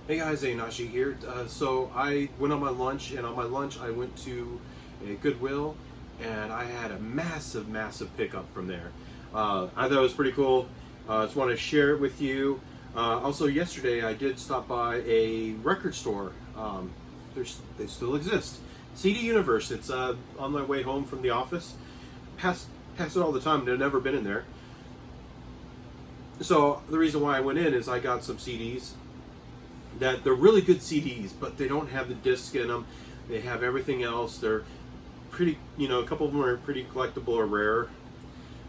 Hey guys, Nashi here. So I went on my lunch, and on my lunch I went to a Goodwill, and I had a massive pickup from there. I thought it was pretty cool. I just want to share it with you. Also, yesterday I did stop by a record store. They still exist. CD Universe. It's on my way home from the office. Pass it all the time. I've never been in there. So the reason why I went in is I got some CDs that they're really good CDs, but they don't have the disc in them. They have everything else. They're pretty, a couple of them are pretty collectible or rare.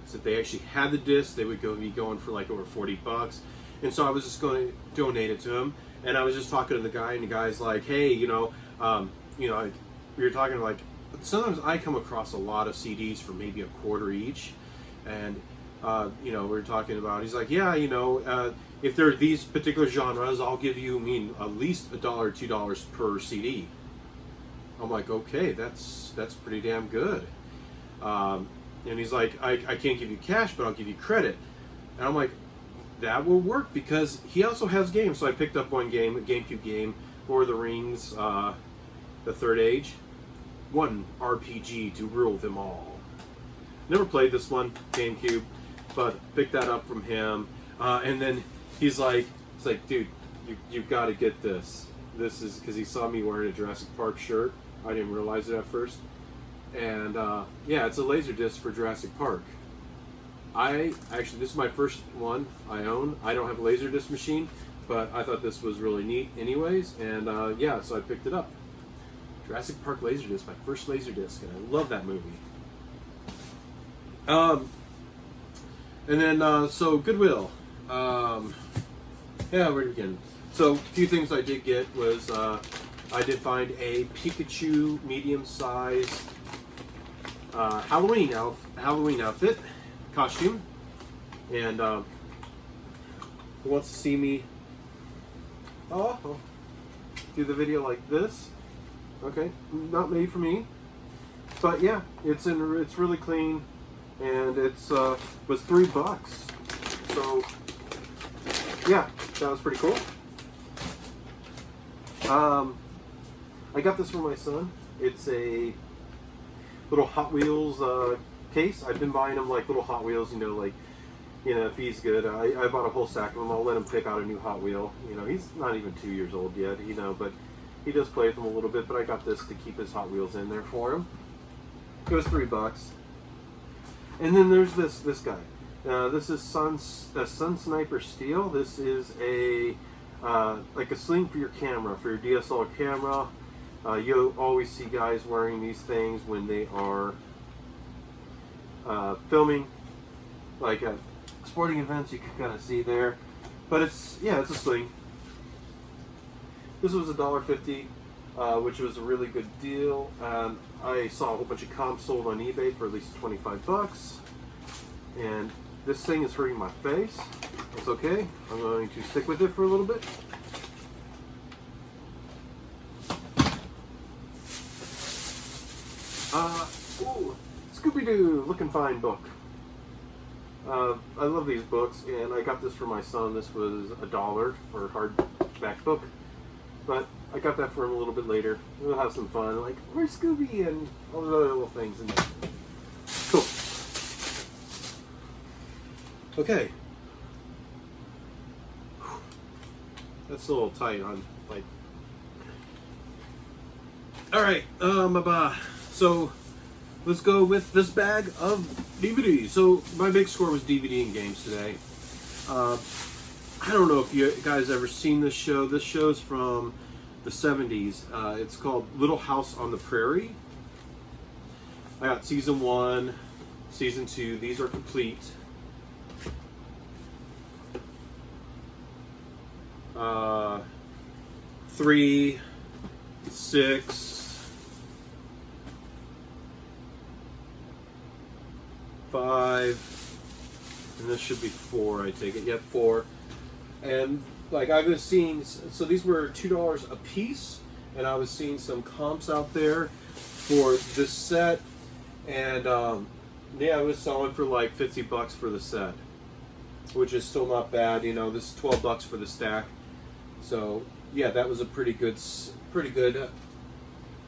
So if they actually had the disc, they would be going for like over $40. And so I was just going to donate it to him. And I was just talking to the guy, and the guy's like, "Hey, we were talking like sometimes I come across a lot of CDs for maybe a quarter each, and we were talking about. He's like, yeah, if there are these particular genres, I'll give you, at least $1 or $2 per CD. I'm like, okay, that's pretty damn good. And he's like, I can't give you cash, but I'll give you credit. And I'm like, that will work because he also has games. So I picked up one game, a GameCube game, Lord of the Rings, The Third Age. One RPG to rule them all. Never played this one, GameCube, but picked that up from him. And then he's like, dude, you've got to get this. This is because he saw me wearing a Jurassic Park shirt. I didn't realize it at first. And yeah, it's a laser disc for Jurassic Park. This is my first one I own. I don't have a laser disc machine, but I thought this was really neat anyways. And yeah, so I picked it up. Jurassic Park Laserdisc, my first Laserdisc, and I love that movie. And then, so Goodwill. Yeah, where to begin? So, a few things I did get was, I did find a Pikachu medium-sized Halloween outfit, costume. And, who wants to see me do the video like this? Okay, not made for me, but yeah, it's really clean, and it's was $3. So yeah, that was pretty cool. I got this for my son. It's a little Hot Wheels case. I've been buying him like little Hot Wheels, if he's good. I bought a whole stack of them. I'll let him pick out a new Hot Wheel. He's not even 2 years old yet, but he does play with them a little bit, but I got this to keep his Hot Wheels in there for him. It was $3. And then there's this guy. This is Sun Sniper Steel. This is like a sling for your camera, for your DSLR camera. You always see guys wearing these things when they are filming, like at sporting events. You can kind of see there, but it's a sling. This was $1.50, which was a really good deal. I saw a whole bunch of comps sold on eBay for at least $25. And this thing is hurting my face. It's okay. I'm going to stick with it for a little bit. Scooby-Doo, Lookin' Fine book. I love these books, and I got this for my son. This was $1 for a hardback book. But I got that for him a little bit later. We'll have some fun, like, where's Scooby and all those other little things in there. Cool. Okay. That's a little tight on, like. Alright, so let's go with this bag of DVDs. So my big score was DVD and games today. I don't know if you guys ever seen this show. This show's from the 70s. It's called Little House on the Prairie. I got season 1, season 2. These are complete. 3, 6, 5, and this should be 4, I take it. Yep, 4. And like I was seeing, so these were $2 a piece, and I was seeing some comps out there for this set, and yeah, it was selling for like $50 for the set, which is still not bad. This is $12 for the stack. So yeah, that was a pretty good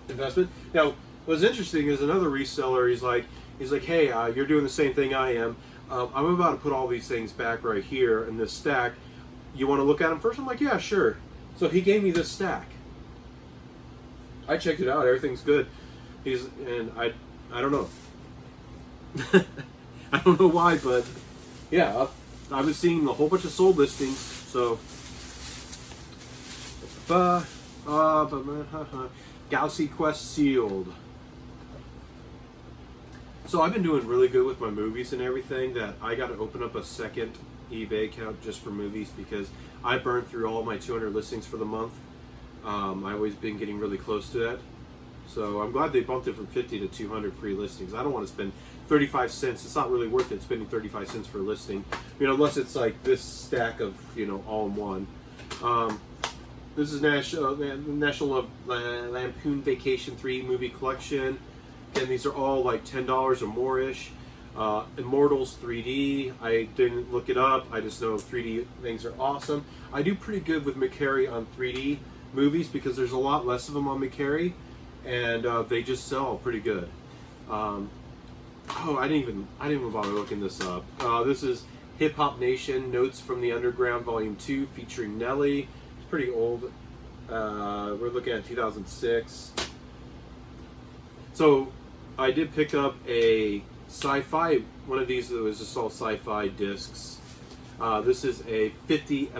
investment. Now, what's interesting is another reseller. He's like, hey, you're doing the same thing I am. I'm about to put all these things back right here in this stack. You want to look at them first? I'm like, yeah, sure. So he gave me this stack. I checked it out. Everything's good. I don't know. I don't know why, but yeah, I was seeing a whole bunch of sold listings. So, Galaxy Quest sealed. So I've been doing really good with my movies and everything. That I got to open up a second eBay account just for movies because I burned through all my 200 listings for the month. I've always been getting really close to that. So I'm glad they bumped it from 50 to 200 free listings. I don't want to spend 35 cents. It's not really worth it spending 35 cents for a listing, unless it's like this stack of, all in one. This is National Lampoon Vacation 3 movie collection. Again, these are all like $10 or more-ish. Immortals 3D. I didn't look it up. I just know 3D things are awesome. I do pretty good with McCary on 3D movies because there's a lot less of them on McCary, and they just sell pretty good. I didn't even bother looking this up. This is Hip Hop Nation Notes from the Underground Volume 2 featuring Nelly. It's pretty old. We're looking at 2006. So I did pick up a sci-fi, one of these that was just all sci-fi discs. This is a 50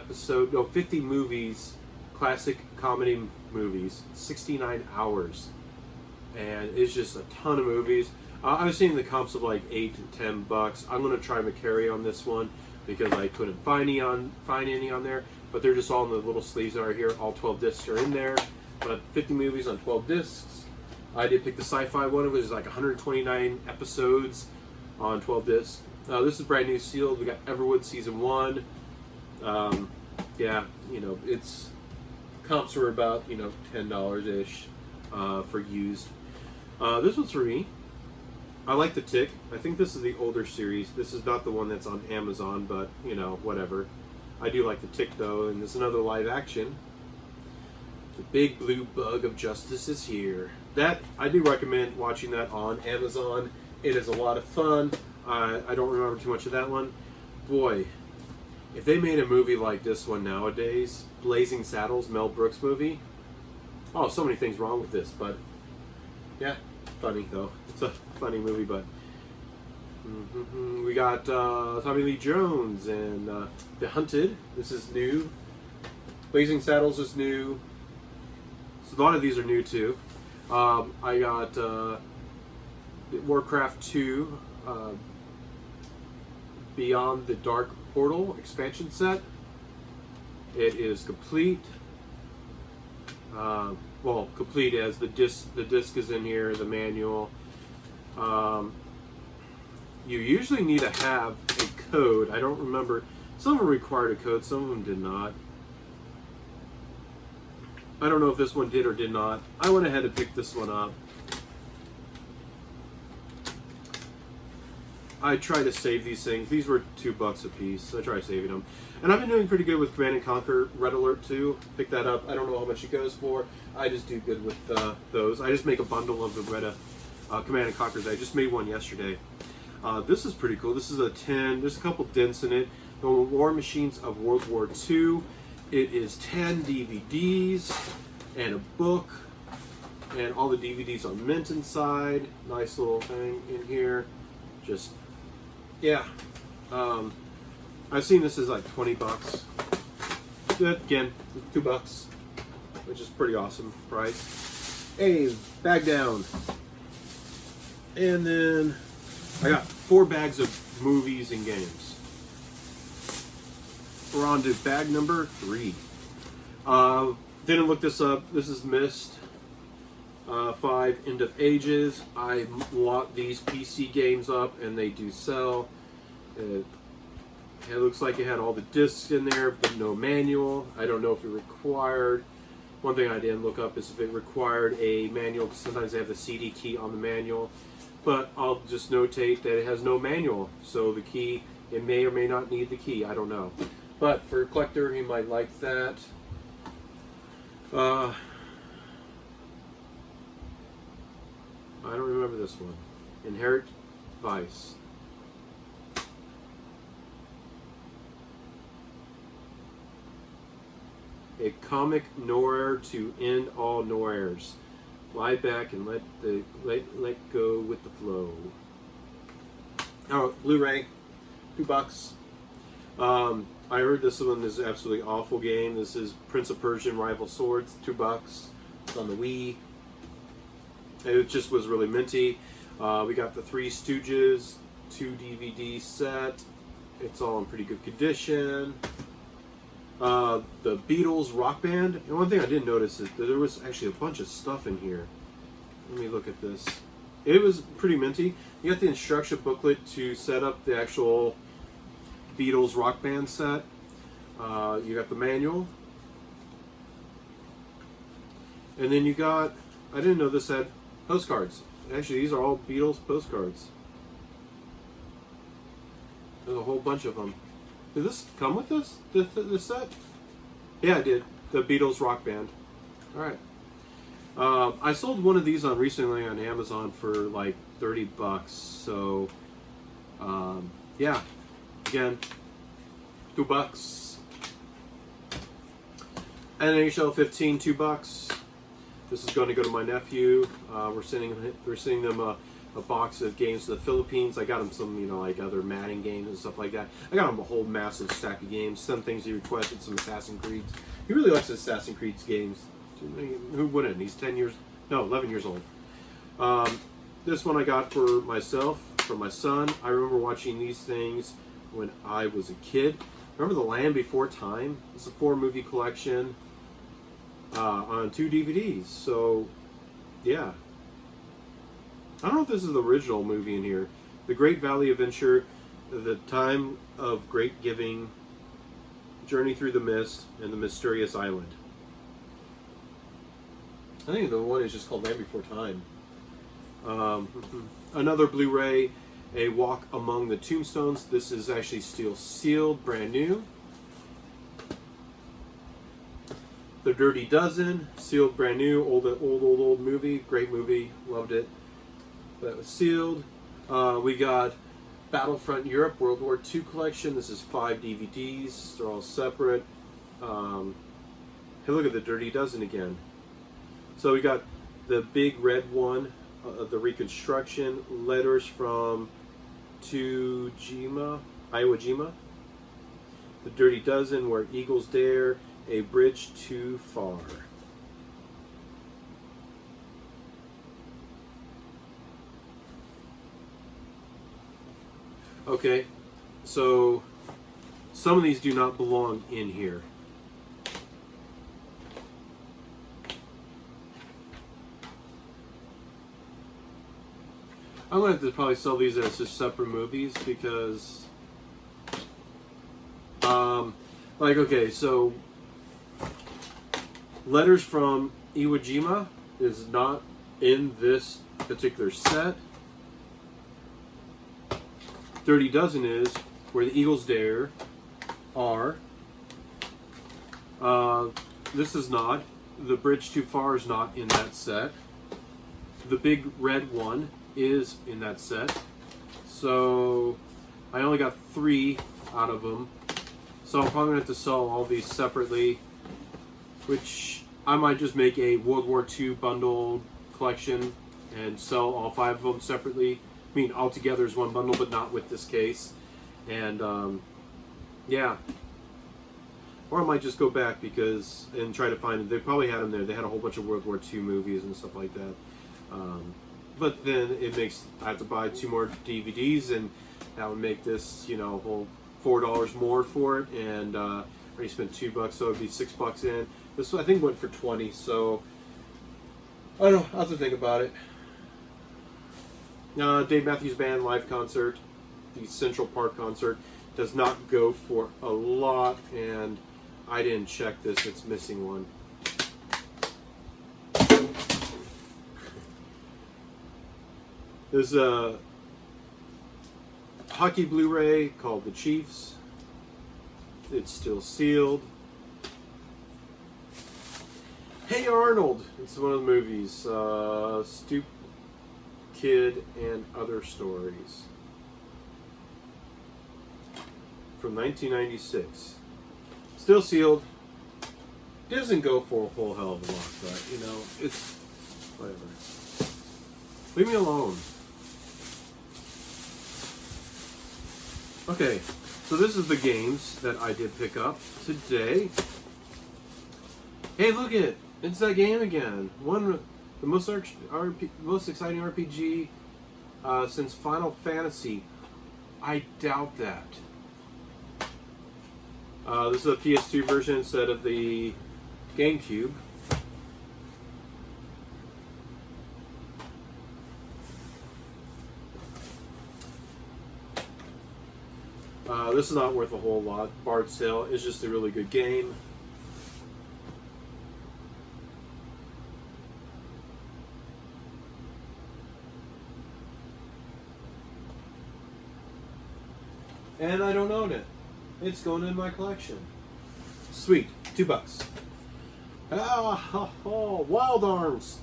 movies, classic comedy movies, 69 hours. And it's just a ton of movies. I was seeing the comps of like $8 to $10. I'm going to try McCary on this one because I couldn't find any on there. But they're just all in the little sleeves that are here. All 12 discs are in there. But 50 movies on 12 discs. I did pick the sci-fi one, which is like 129 episodes on 12 discs. This is brand new sealed. We got Everwood Season 1. It's comps were about, $10-ish for used. This one's for me. I like the Tick. I think this is the older series. This is not the one that's on Amazon, but, whatever. I do like the Tick, though, and there's another live action. The Big Blue Bug of Justice is here. That, I do recommend watching that on Amazon. It is a lot of fun. I don't remember too much of that one. Boy, if they made a movie like this one nowadays, Blazing Saddles, Mel Brooks movie, so many things wrong with this, but yeah, funny though. It's a funny movie, but we got Tommy Lee Jones and The Hunted. This is new. Blazing Saddles is new. So a lot of these are new too. I got Warcraft 2 Beyond the Dark Portal expansion set. It is complete. Complete as the disc is in here, the manual. You usually need to have a code. I don't remember. Some of them required a code, some of them did not. I don't know if this one did or did not. I went ahead and picked this one up. I try to save these things. These were $2 a piece. I try saving them. And I've been doing pretty good with Command & Conquer Red Alert 2. Pick that up. I don't know how much it goes for. I just do good with those. I just make a bundle of the Red Command & Conquers. I just made one yesterday. This is pretty cool. This is a 10. There's a couple dents in it. The War Machines of World War II. It is 10 DVDs and a book. And all the DVDs are mint inside. Nice little thing in here. Just, yeah. I've seen this as like $20. Good, again, $2, which is pretty awesome price. Hey, bag down. And then I got 4 bags of movies and games. We're on to bag number 3. Didn't look this up. This is Myst 5 End of Ages. I locked these PC games up and they do sell. It looks like it had all the discs in there, but no manual. I don't know if it required. One thing I didn't look up is if it required a manual, because sometimes they have the CD key on the manual. But I'll just notate that it has no manual, so the key, it may or may not need the key. I don't know. But for a collector, he might like that. I don't remember this one. Inherent Vice. A comic noir to end all noirs. Lie back and let go with the flow. Oh, Blu-ray, $2. I heard this one is an absolutely awful game. This is Prince of Persian: Rival Swords, $2. It's on the Wii. It just was really minty. We got the Three Stooges 2 DVD set. It's all in pretty good condition. The Beatles Rock Band. And one thing I didn't notice is that there was actually a bunch of stuff in here. Let me look at this. It was pretty minty. You got the instruction booklet to set up the actual Beatles Rock Band set. You got the manual. And then you got, I didn't know this had postcards. Actually, these are all Beatles postcards. There's a whole bunch of them. Did this come with this set? Yeah, it did. The Beatles Rock Band. All right. I sold one of these on recently on Amazon for like $30. So, yeah. Again, $2. NHL 15, $2. This is going to go to my nephew. We're sending them a box of games to the Philippines. I got him some, like other Madden games and stuff like that. I got him a whole massive stack of games. Some things he requested, some Assassin's Creed. He really likes Assassin's Creed games. Who wouldn't? He's 11 years old. This one I got for myself, for my son. I remember watching these things when I was a kid. Remember The Land Before Time? It's a 4-movie collection on 2 DVDs. So, yeah. I don't know if this is the original movie in here. The Great Valley Adventure, The Time of Great Giving, Journey Through the Mist, and The Mysterious Island. I think the one is just called Land Before Time. Another Blu-ray, A Walk Among the Tombstones. This is actually still sealed, brand new. The Dirty Dozen, sealed, brand new, old movie. Great movie, loved it. That was sealed. We got Battlefront Europe World War II collection. This is 5 DVDs. They're all separate. Hey, look at the Dirty Dozen again. So we got the big red one, the Reconstruction, Letters from Iwo Jima. The Dirty Dozen, Where Eagles Dare, A Bridge Too Far. Okay, so some of these do not belong in here. I'm going to have to probably sell these as just separate movies because, okay, so Letters from Iwo Jima is not in this particular set. Dirty Dozen is, Where the Eagles Dare are. This is not. The Bridge Too Far is not in that set. The big red one is in that set. So I only got 3 out of them. So I'm probably going to have to sell all these separately, which I might just make a World War II bundle collection and sell all 5 of them separately. I mean, all together as one bundle, but not with this case. And yeah. Or I might just go back and try to find them. They probably had them there. They had a whole bunch of World War II movies and stuff like that. But then I have to buy 2 more DVDs, and that would make this, a whole $4 more for it. And I already spent $2, so it would be $6 in. This I think went for 20. So I don't know. I'll have to think about it. Dave Matthews Band live concert, the Central Park concert, does not go for a lot, and I didn't check this. It's missing one. There's a hockey Blu-ray called The Chiefs. It's still sealed. Hey Arnold. It's one of the movies. Stoop Kid and Other Stories. From 1996. Still sealed. Doesn't go for a whole hell of a lot, but you know, it's whatever. Leave me alone. Okay, so this is the games that I did pick up today. Hey, look it! It's that game again. The most exciting RPG since Final Fantasy. I doubt that. This is a PS2 version instead of the GameCube. This is not worth a whole lot. Bard's Tale is just a really good game. And I don't own it. It's going in my collection. Sweet. $2. Wild Arms.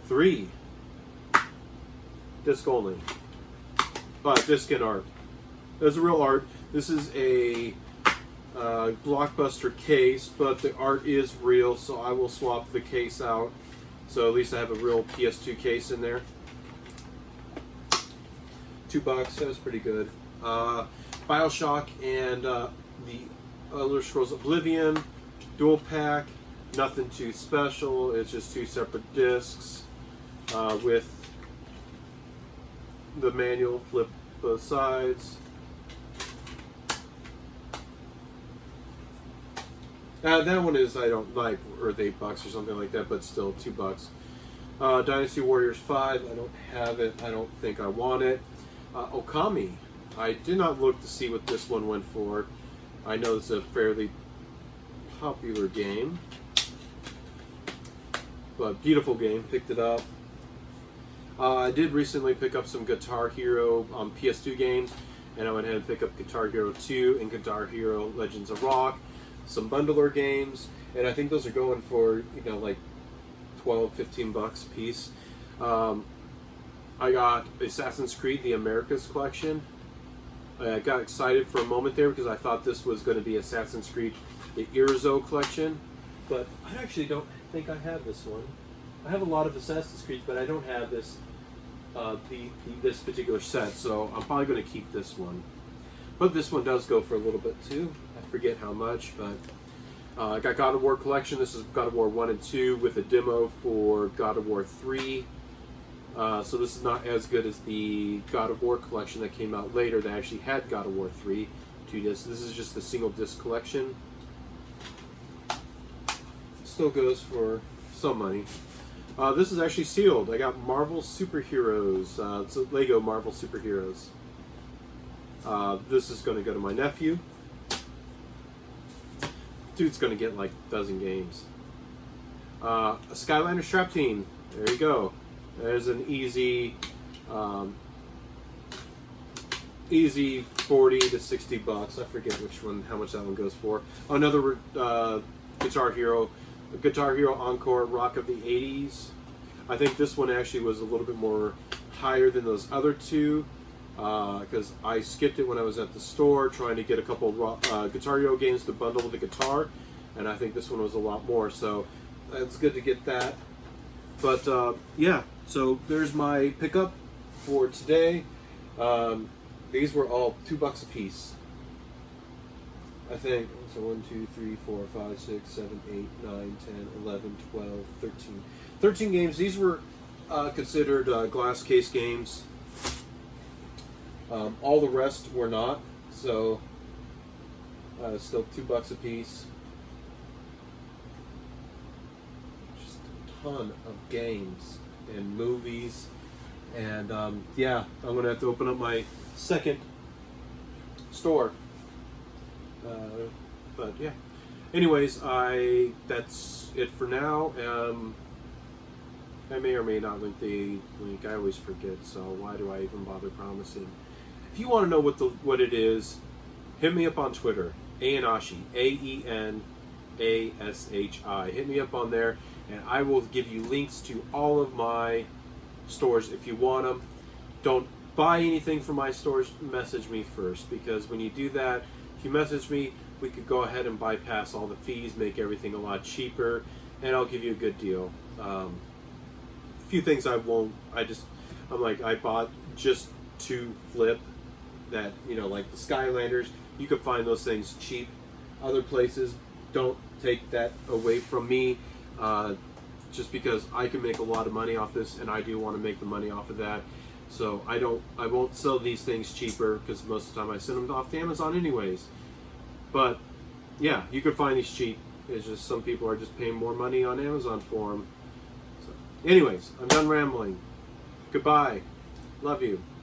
3. Disc only. But disc and art. There's a real art. This is a Blockbuster case, but the art is real, so I will swap the case out. So at least I have a real PS2 case in there. $2. That was pretty good. BioShock and the Elder Scrolls Oblivion dual pack. Nothing too special. It's just 2 separate discs with the manual. Flip both sides. That one is, I don't like, worth $8 or something like that, but still $2. Dynasty Warriors 5. I don't have it. I don't think I want it. Okami. I did not look to see what this one went for. I know it's a fairly popular game, but beautiful game. Picked it up. I did recently pick up some Guitar Hero PS2 games, and I went ahead and picked up Guitar Hero 2 and Guitar Hero Legends of Rock. Some bundler games, and I think those are going for, you know, like $12-15 a piece. I got Assassin's Creed The Americas Collection. I got excited for a moment there because I thought this was going to be Assassin's Creed The Irizo Collection, but I actually don't think I have this one. I have a lot of Assassin's Creed, but I don't have this this particular set, so I'm probably going to keep this one. But this one does go for a little bit too. I forget how much, but I got God of War Collection. This is God of War 1 and 2 with a demo for God of War 3. So this is not as good as the God of War Collection that came out later that actually had God of War 3 2 discs. This is just a single disc collection. Still goes for some money. This is actually sealed. I got Marvel Superheroes. It's a Lego Marvel Superheroes. This is going to go to my nephew. Dude's going to get like a dozen games. A Skylander Strap Team. There you go. There's an easy 40 to $60. I forget which one, how much that one goes for. Another Guitar Hero Encore Rock of the 80s. I think this one actually was a little bit more higher than those other two because I skipped it when I was at the store trying to get a couple Guitar Hero games to bundle with the guitar, and I think this one was a lot more. So it's good to get that. But yeah, so there's my pickup for today. These were all $2 a piece. I think. So 1, 2, 3, 4, 5, 6, 7, 8, 9, 10, 11, 12, 13. 13 games. These were considered glass case games. All the rest were not. So still $2 a piece. Just a ton of games and movies. And yeah, I'm going to have to open up my second store. But yeah. Anyways, that's it for now. I may or may not link the link. I always forget, so why do I even bother promising? If you want to know what it is, hit me up on Twitter. Aenashi, ASHI. Hit me up on there, and I will give you links to all of my stores if you want them. Don't buy anything from my stores. Message me first, because when you do that, if you message me, we could go ahead and bypass all the fees, make everything a lot cheaper, and I'll give you a good deal. A few things I bought just to flip that, like the Skylanders. You could find those things cheap other places. Don't take that away from me, just because I can make a lot of money off this, and I do want to make the money off of that. So I won't sell these things cheaper, because most of the time I send them off to Amazon anyways. But yeah, you can find these cheap. It's just some people are just paying more money on Amazon for them. So anyways, I'm done rambling. Goodbye. Love you.